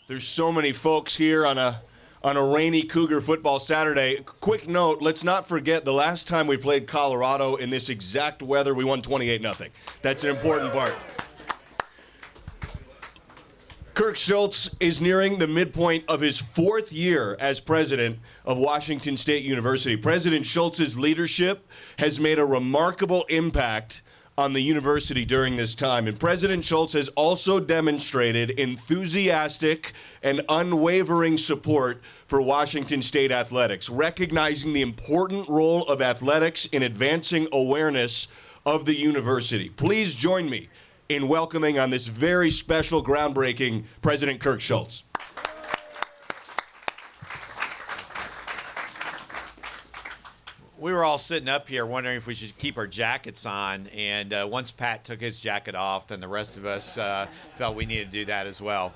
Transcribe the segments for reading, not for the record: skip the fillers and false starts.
There's so many folks here on a rainy Cougar football Saturday. Quick note, let's not forget the last time we played Colorado in this exact weather, we won 28-0. That's an important part. Kirk Schultz is nearing the midpoint of his 4th year as president of Washington State University. President Schultz's leadership has made a remarkable impact on the university during this time. And President Schultz has also demonstrated enthusiastic and unwavering support for Washington State athletics, recognizing the important role of athletics in advancing awareness of the university. Please join me in welcoming on this very special, groundbreaking President Kirk Schultz. We were all sitting up here wondering if we should keep our jackets on, and once Pat took his jacket off, then the rest of us felt we needed to do that as well.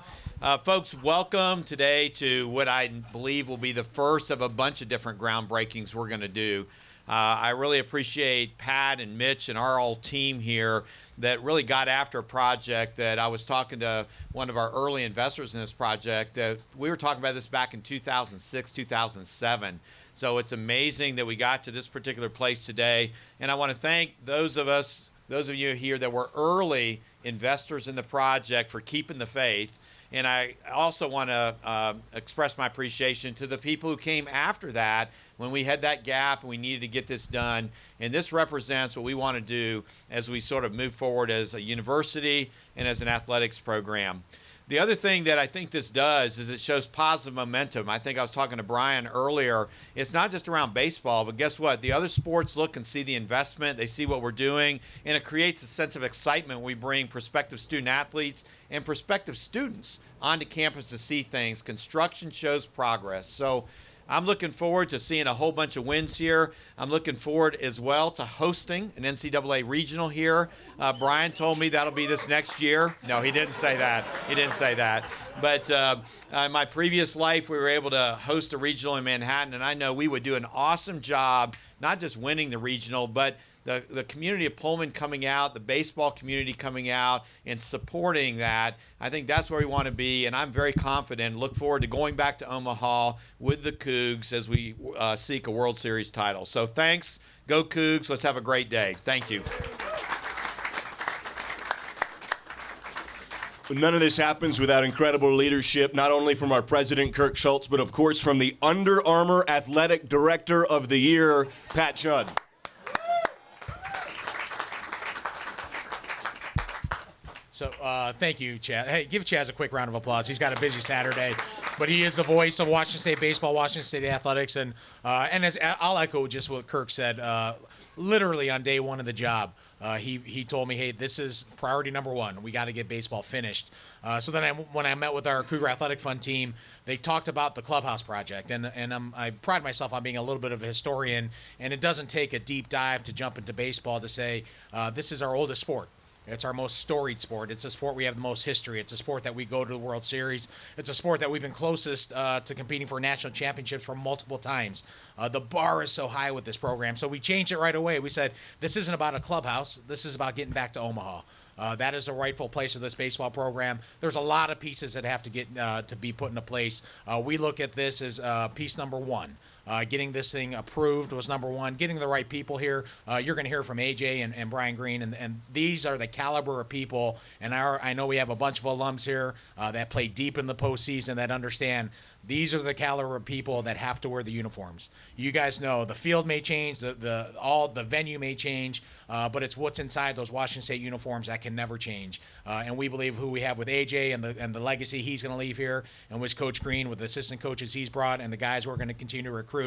Folks, welcome today to what I believe will be the first of a bunch of different groundbreakings we're going to do. I really appreciate Pat and Mitch and our whole team here that really got after a project that I was talking to one of our early investors in this project. That we were talking about this back in 2006, 2007. So it's amazing that we got to this particular place today. And I want to thank those of you here that were early investors in the project for keeping the faith. And I also want to express my appreciation to the people who came after that when we had that gap and we needed to get this done. And this represents what we want to do as we sort of move forward as a university and as an athletics program. The other thing that I think this does is it shows positive momentum. I think I was talking to Brian earlier. It's not just around baseball, but guess what? The other sports look and see the investment. They see what we're doing, and it creates a sense of excitement when we bring prospective student athletes and prospective students onto campus to see things. Construction shows progress. So I'm looking forward to seeing a whole bunch of wins here. I'm looking forward as well to hosting an NCAA regional here. Brian told me that'll be this next year. No, he didn't say that. He didn't say that. But in my previous life, we were able to host a regional in Manhattan, and I know we would do an awesome job, not just winning the regional, but the community of Pullman coming out, the baseball community coming out and supporting that. I think that's where we want to be, and I'm very confident. Look forward to going back to Omaha with the Cougs as we seek a World Series title. So thanks. Go Cougs. Let's have a great day. Thank you. None of this happens without incredible leadership, not only from our president, Kirk Schultz, but of course from the Under Armour Athletic Director of the Year, Pat Judd. So thank you, Chaz. Hey, give Chaz a quick round of applause. He's got a busy Saturday, but he is the voice of Washington State baseball, Washington State athletics, and as I'll echo just what Kirk said. Literally on day one of the job, he told me, "Hey, this is priority number one. We got to get baseball finished." So then, when I met with our Cougar Athletic Fund team, they talked about the clubhouse project, and I pride myself on being a little bit of a historian, and it doesn't take a deep dive to jump into baseball to say this is our oldest sport. It's our most storied sport. It's a sport we have the most history. It's a sport that we go to the World Series. It's a sport that we've been closest to competing for national championships for multiple times. The bar is so high with this program. So we changed it right away. We said, this isn't about a clubhouse. This is about getting back to Omaha. That is the rightful place of this baseball program. There's a lot of pieces that have to get to be put into place. We look at this as piece number one. Getting this thing approved was number one. Getting the right people here. You're going to hear from AJ and Brian Green, and these are the caliber of people. And I know we have a bunch of alums here that play deep in the postseason that understand these are the caliber of people that have to wear the uniforms. You guys know the field may change, the venue may change, but it's what's inside those Washington State uniforms that can never change. And we believe who we have with AJ and the legacy he's going to leave here, and with Coach Green, with the assistant coaches he's brought, and the guys we're going to continue to recruit.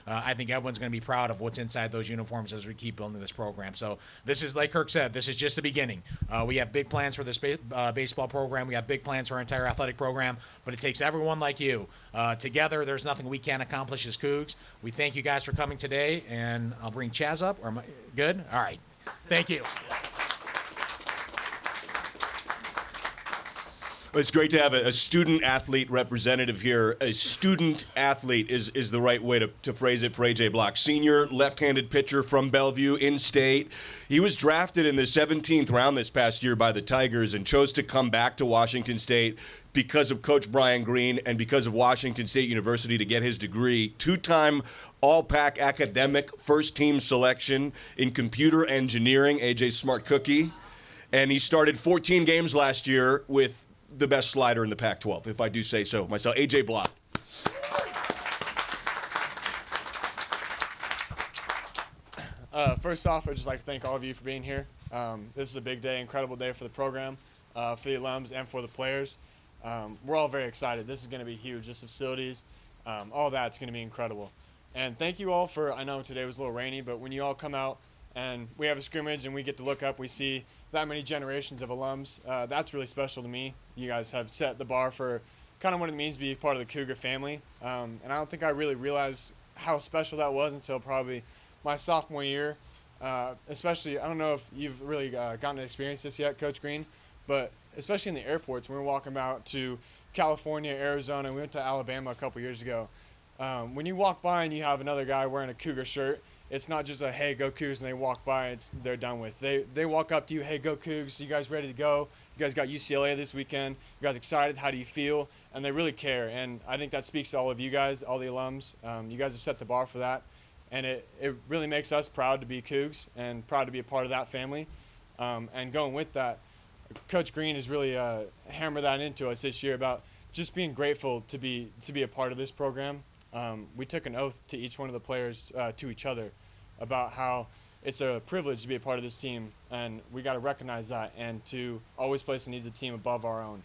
I think everyone's going to be proud of what's inside those uniforms as we keep building this program. So this is, like Kirk said, this is just the beginning. We have big plans for this baseball program. We have big plans for our entire athletic program, but it takes everyone like you. Together, there's nothing we can't accomplish as Cougs. We thank you guys for coming today, and I'll bring Chaz up. Or am I good? All right. Thank you. It's great to have a student-athlete representative here. A student-athlete is the right way to phrase it for A.J. Block. Senior left-handed pitcher from Bellevue, in-state. He was drafted in the 17th round this past year by the Tigers and chose to come back to Washington State because of Coach Brian Green and because of Washington State University to get his degree. Two-time All-Pac academic first-team selection in computer engineering, A.J.'s smart cookie. And he started 14 games last year with the best slider in the Pac-12, if I do say so myself. A.J. Block. First off, I'd just like to thank all of you for being here. This is a big day, incredible day for the program, for the alums, and for the players. We're all very excited. This is going to be huge. Just facilities, all that's going to be incredible. And thank you all for, I know today was a little rainy, but when you all come out and we have a scrimmage and we get to look up, we see that many generations of alums. That's really special to me. You guys have set the bar for kind of what it means to be part of the Cougar family. And I don't think I really realized how special that was until probably my sophomore year. Especially, I don't know if you've really gotten to experience this yet, Coach Green, but especially in the airports, when we're walking out to California, Arizona, we went to Alabama a couple years ago. When you walk by and you have another guy wearing a Cougar shirt, it's not just a, hey, go Cougs, and they walk by, they're done with. They walk up to you, hey, go Cougs, you guys ready to go? You guys got UCLA this weekend. You guys excited? How do you feel? And they really care, and I think that speaks to all of you guys, all the alums. You guys have set the bar for that, and it really makes us proud to be Cougs and proud to be a part of that family. And going with that, Coach Green has really hammered that into us this year about just being grateful to be a part of this program. We took an oath to each one of the players, to each other, about how it's a privilege to be a part of this team, and we got to recognize that and to always place the needs of the team above our own.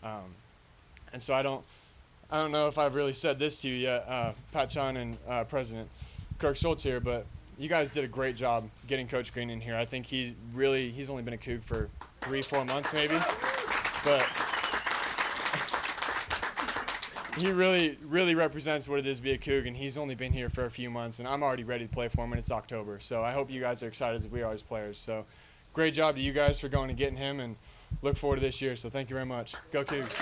And so I don't know if I've really said this to you yet, Pat Chun and President Kirk Schultz here, but you guys did a great job getting Coach Green in here. I think he's only been a Coug for 3-4 months maybe, but he really represents what it is to be a Coug, and he's only been here for a few months, and I'm already ready to play for him, and it's October. So I hope you guys are excited as we are as players. So great job to you guys for going and getting him, and look forward to this year. So thank you very much. Go Cougs.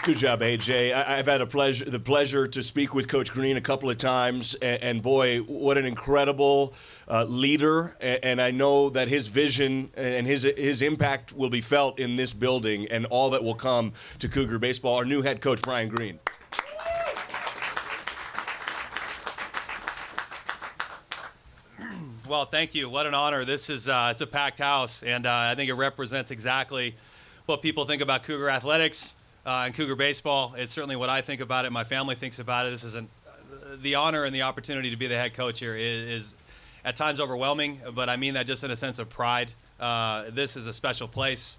Good job, AJ. I've had the pleasure to speak with Coach Green a couple of times, and boy, what an incredible leader. And I know that his vision and his impact will be felt in this building and all that will come to Cougar baseball. Our new head coach, Brian Green. Well, thank you. What an honor. This is it's a packed house, and I think it represents exactly what people think about Cougar athletics. And Cougar baseball, it's certainly what I think about it. My family thinks about it. This is the honor and the opportunity to be the head coach here is at times overwhelming, but I mean that just in a sense of pride. This is a special place.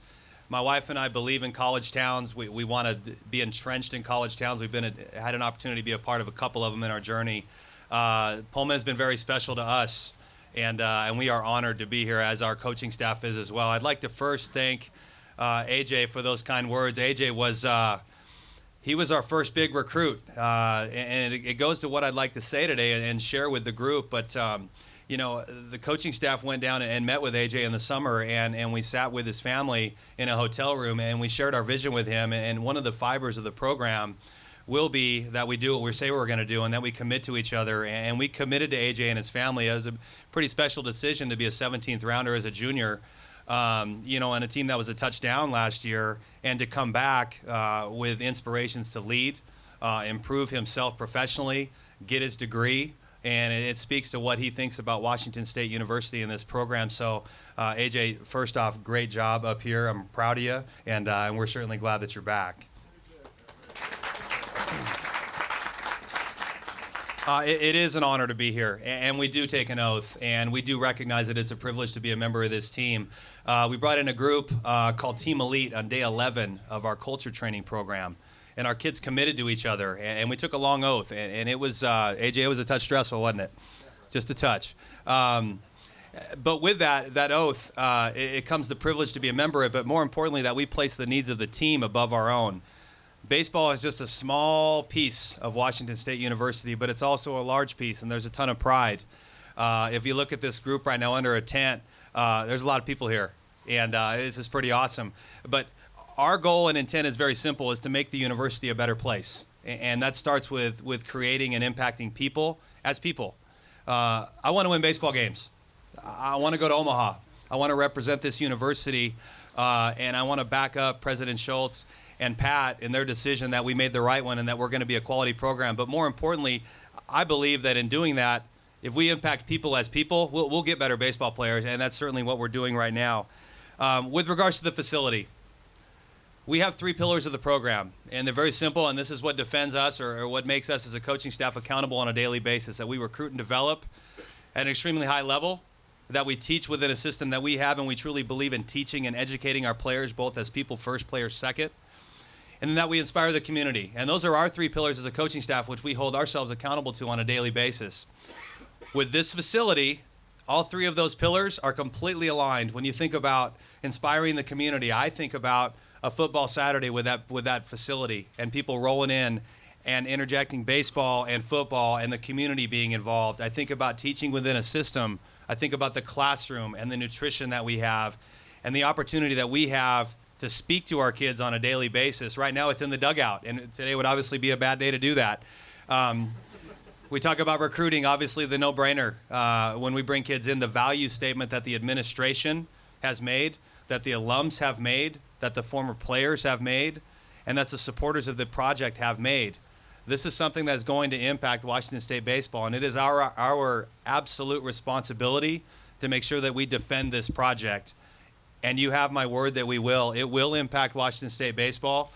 My wife and I believe in college towns. We want to be entrenched in college towns. We've had an opportunity to be a part of a couple of them in our journey. Pullman has been very special to us, and we are honored to be here, as our coaching staff is as well. I'd like to first thank AJ for those kind words. AJ was he was our first big recruit, and it goes to what I'd like to say today and share with the group. But the coaching staff went down and met with AJ in the summer, and we sat with his family in a hotel room, and we shared our vision with him. And one of the fibers of the program will be that we do what we say we're going to do, and that we commit to each other. And we committed to AJ and his family. It was a pretty special decision to be a 17th rounder as a junior. On a team that was a touchdown last year, and to come back with inspirations to lead, improve himself professionally, get his degree, and it speaks to what he thinks about Washington State University and this program. So, AJ, first off, great job up here. I'm proud of you, and we're certainly glad that you're back. It is an honor to be here, and we do take an oath, and we do recognize that it's a privilege to be a member of this team. We brought in a group called Team Elite on day 11 of our culture training program, and our kids committed to each other, and we took a long oath, and it was, AJ, it was a touch stressful, wasn't it? Just a touch. But with that oath, it comes the privilege to be a member of it, but more importantly, that we place the needs of the team above our own. Baseball is just a small piece of Washington State University, but it's also a large piece, and there's a ton of pride. If you look at this group right now under a tent, there's a lot of people here, and this is pretty awesome. But our goal and intent is very simple, is to make the university a better place. And that starts with creating and impacting people as people. I want to win baseball games. I want to go to Omaha. I want to represent this university, and I want to back up President Schultz and Pat in their decision that we made the right one and that we're going to be a quality program. But more importantly, I believe that in doing that, if we impact people as people, we'll get better baseball players, and that's certainly what we're doing right now. With regards to the facility, we have 3 pillars of the program, and they're very simple, and this is what defends us or what makes us as a coaching staff accountable on a daily basis, that we recruit and develop at an extremely high level, that we teach within a system that we have, and we truly believe in teaching and educating our players both as people first, players second, and then that we inspire the community. And those are our 3 pillars as a coaching staff, which we hold ourselves accountable to on a daily basis. With this facility, all 3 of those pillars are completely aligned. When you think about inspiring the community, I think about a football Saturday with that facility and people rolling in and interjecting baseball and football and the community being involved. I think about teaching within a system. I think about the classroom and the nutrition that we have and the opportunity that we have to speak to our kids on a daily basis. Right now it's in the dugout, and today would obviously be a bad day to do that. We talk about recruiting, obviously the no-brainer. When we bring kids in, the value statement that the administration has made, that the alums have made, that the former players have made, and that the supporters of the project have made. This is something that's going to impact Washington State baseball, and it is our absolute responsibility to make sure that we defend this project. And you have my word that we will. It will impact Washington State baseball,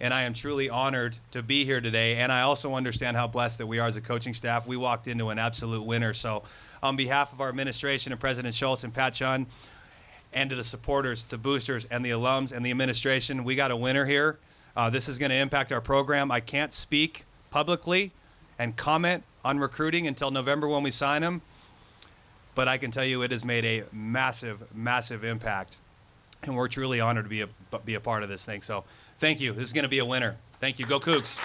and I am truly honored to be here today. And I also understand how blessed that we are as a coaching staff. We walked into an absolute winner. So on behalf of our administration and President Schultz and Pat Chun, and to the supporters, the boosters, and the alums and the administration, we got a winner here. This is going to impact our program. I can't speak publicly and comment on recruiting until November when we sign them, but I can tell you it has made a massive, massive impact, and we're truly honored to be a part of this thing. So thank you. This is going to be a winner. Thank you. Go Cougs.